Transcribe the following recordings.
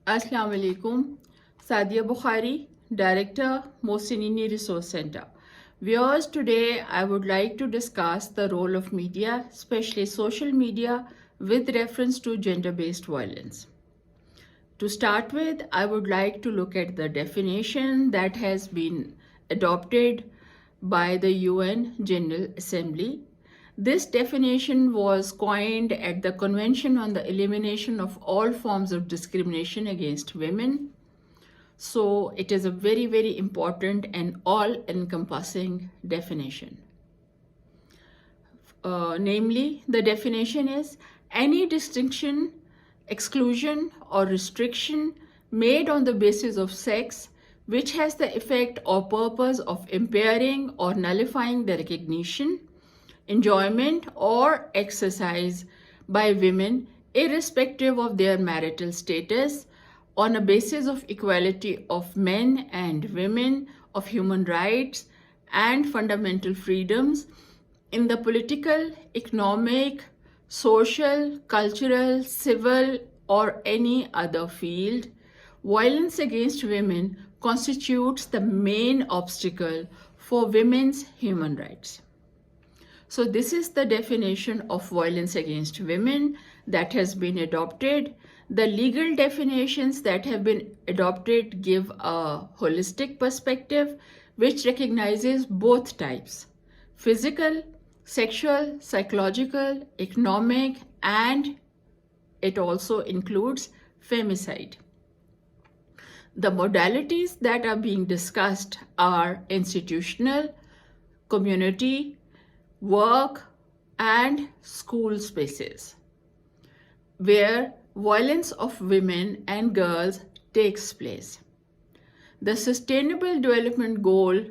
Assalamu alaikum. Sadia Bukhari, Director, Mohsinini Resource Center. Viewers, today I would like to discuss the role of media, especially social media, with reference to gender-based violence. To start with, I would like to look at the definition that has been adopted by the UN General Assembly. This definition was coined at the Convention on the Elimination of All Forms of Discrimination Against Women. So it is a very, very important and all-encompassing definition. Namely, the definition is any distinction, exclusion, or restriction made on the basis of sex which has the effect or purpose of impairing or nullifying the recognition, enjoyment, or exercise by women, irrespective of their marital status, on a basis of equality of men and women, of human rights and fundamental freedoms in the political, economic, social, cultural, civil, or any other field. Violence against women constitutes the main obstacle for women's human rights. So this is the definition of violence against women that has been adopted. The legal definitions that have been adopted give a holistic perspective which recognizes both types: physical, sexual, psychological, economic, and it also includes femicide. The modalities that are being discussed are institutional, community, work, and school spaces, where violence of women and girls takes place. The Sustainable Development Goal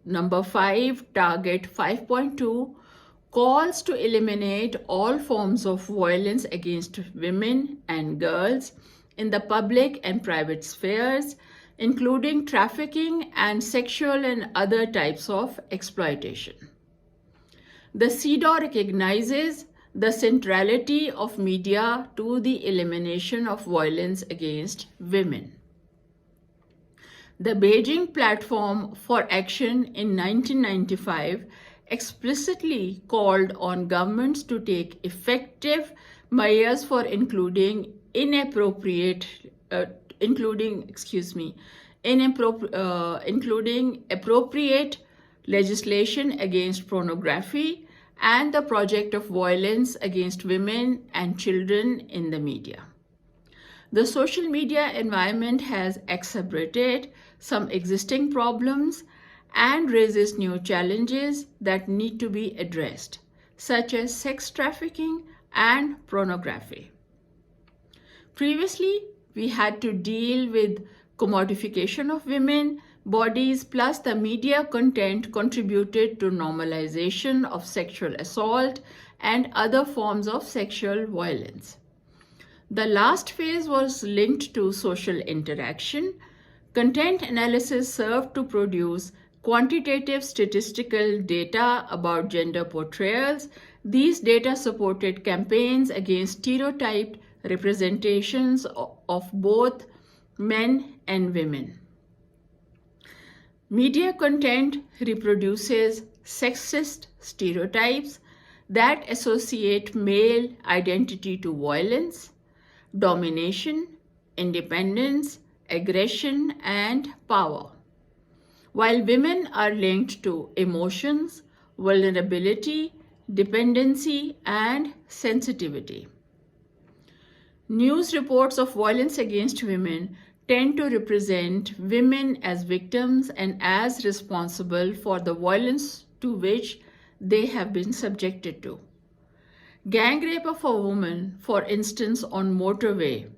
number 5, target 5.2, calls to eliminate all forms of violence against women and girls in the public and private spheres, including trafficking and sexual and other types of exploitation. The CEDAW recognizes the centrality of media to the elimination of violence against women. The Beijing Platform for Action in 1995 explicitly called on governments to take effective measures for including appropriate legislation against pornography and the project of violence against women and children in the media. The social media environment has exacerbated some existing problems and raises new challenges that need to be addressed, such as sex trafficking and pornography. Previously, we had to deal with commodification of women bodies, plus the media content contributed to normalization of sexual assault and other forms of sexual violence. The last phase was linked to social interaction. Content analysis served to produce quantitative statistical data about gender portrayals. These data supported campaigns against stereotyped representations of both men and women. Media content reproduces sexist stereotypes that associate male identity to violence, domination, independence, aggression, and power, while women are linked to emotions, vulnerability, dependency, and sensitivity. News reports of violence against women tend to represent women as victims and as responsible for the violence to which they have been subjected to. Gang rape of a woman, for instance, on motorway,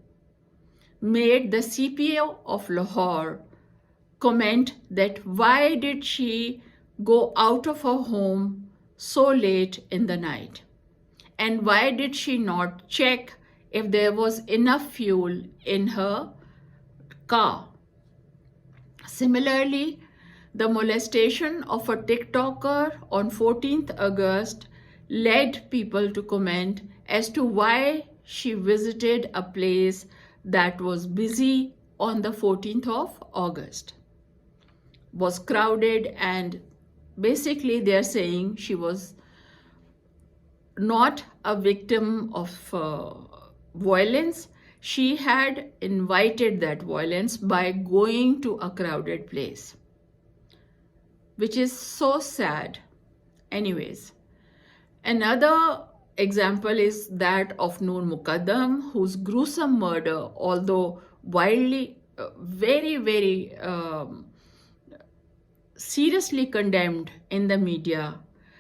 made the CPO of Lahore comment that why did she go out of her home so late in the night? And why did she not check if there was enough fuel in her car? Similarly, the molestation of a TikToker on 14th August led people to comment as to why she visited a place that was busy on the 14th of August, was crowded, and basically they're saying she was not a victim of violence. She had invited that violence by going to a crowded place, which is so sad. Anyways, another example is that of Noor Muqaddam, whose gruesome murder, although widely, very seriously condemned in the media,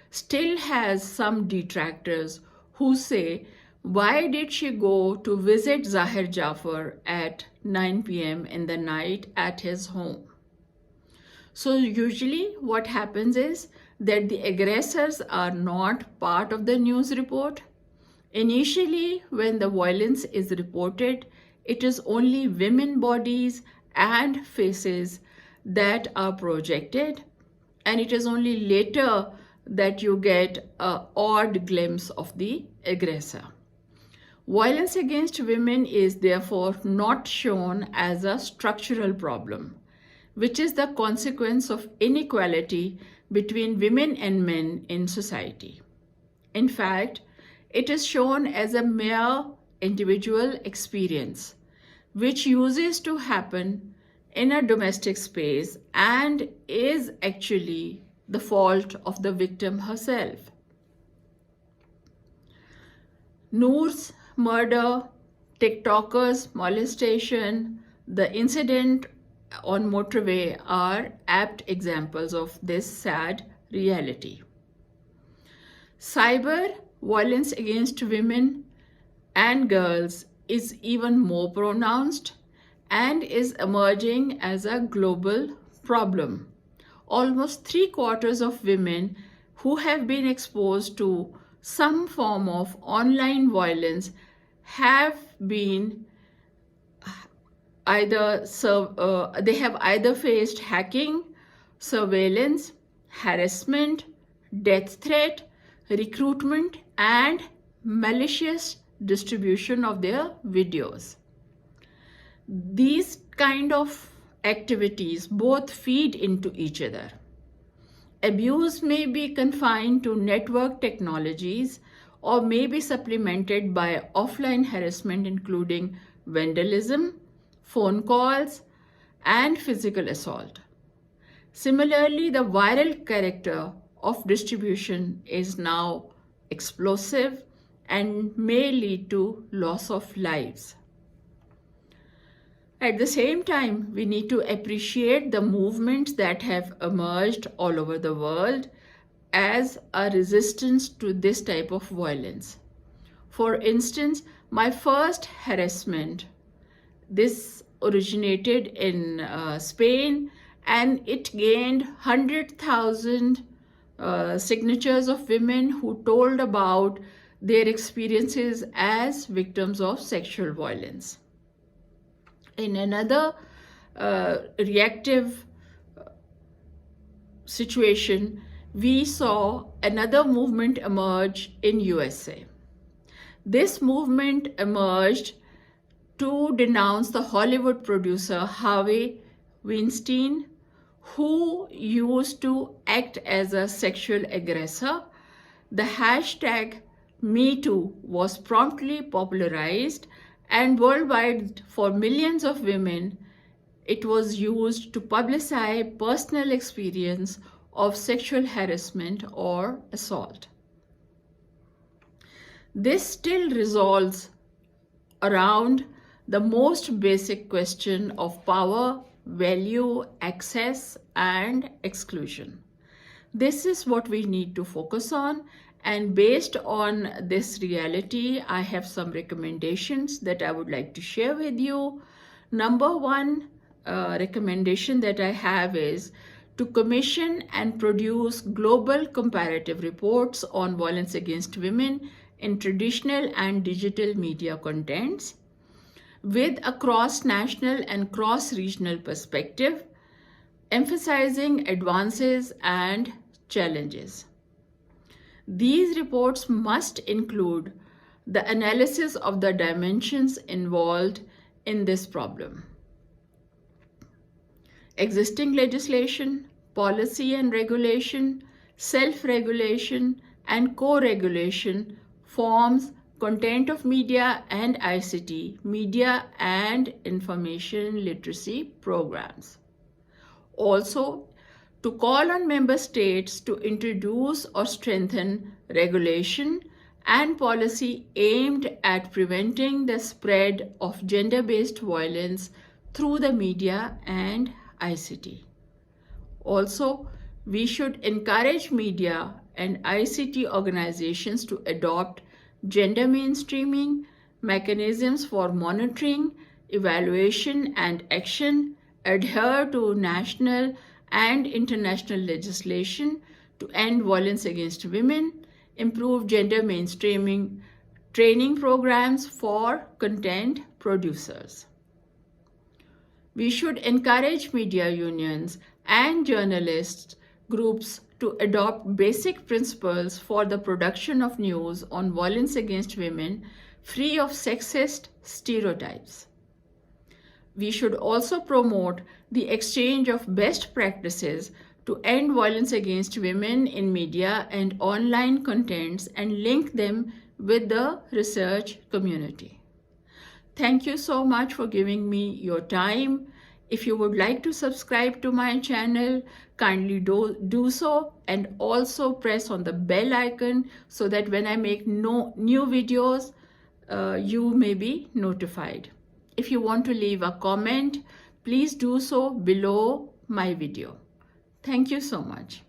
still has some detractors who say, why did she go to visit Zahir Jafar at 9 p.m. in the night at his home? So usually what happens is that the aggressors are not part of the news report. Initially, when the violence is reported, it is only women bodies and faces that are projected, and it is only later that you get an odd glimpse of the aggressor. Violence against women is therefore not shown as a structural problem, which is the consequence of inequality between women and men in society. In fact, it is shown as a mere individual experience, which uses to happen in a domestic space and is actually the fault of the victim herself. Noor's murder, TikTokers' molestation, the incident on motorway are apt examples of this sad reality. Cyber violence against women and girls is even more pronounced and is emerging as a global problem. Almost 3/4 of women who have been exposed to some form of online violence have been they have either faced hacking, surveillance, harassment, death threat, recruitment, and malicious distribution of their videos. These kind of activities both feed into each other. Abuse may be confined to network technologies or may be supplemented by offline harassment, including vandalism, phone calls, and physical assault. Similarly, the viral character of distribution is now explosive and may lead to loss of lives. At the same time, we need to appreciate the movements that have emerged all over the world as a resistance to this type of violence. For instance, my first harassment, this originated in Spain, and it gained 100,000 signatures of women who told about their experiences as victims of sexual violence. In another reactive situation, we saw another movement emerge in USA. This movement emerged to denounce the Hollywood producer Harvey Weinstein, who used to act as a sexual aggressor. The hashtag #MeToo was promptly popularized, and worldwide, for millions of women, it was used to publicize personal experience of sexual harassment or assault. This still resolves around the most basic question of power, value, access, and exclusion. This is what we need to focus on. And based on this reality, I have some recommendations that I would like to share with you. Number one recommendation that I have is to commission and produce global comparative reports on violence against women in traditional and digital media contents with a cross-national and cross-regional perspective, emphasizing advances and challenges. These reports must include the analysis of the dimensions involved in this problem. Existing legislation, policy and regulation, self-regulation, and co-regulation forms content of media and ICT, media and information literacy programs. Also, to call on member states to introduce or strengthen regulation and policy aimed at preventing the spread of gender-based violence through the media and ICT. Also, we should encourage media and ICT organizations to adopt gender mainstreaming mechanisms for monitoring, evaluation, and action, adhere to national and international legislation to end violence against women, improve gender mainstreaming training programs for content producers. We should encourage media unions and journalists groups to adopt basic principles for the production of news on violence against women free of sexist stereotypes. We should also promote the exchange of best practices to end violence against women in media and online contents and link them with the research community. Thank you so much for giving me your time. If you would like to subscribe to my channel, kindly do so, and also press on the bell icon so that when I make new videos, you may be notified. If you want to leave a comment, please do so below my video. Thank you so much.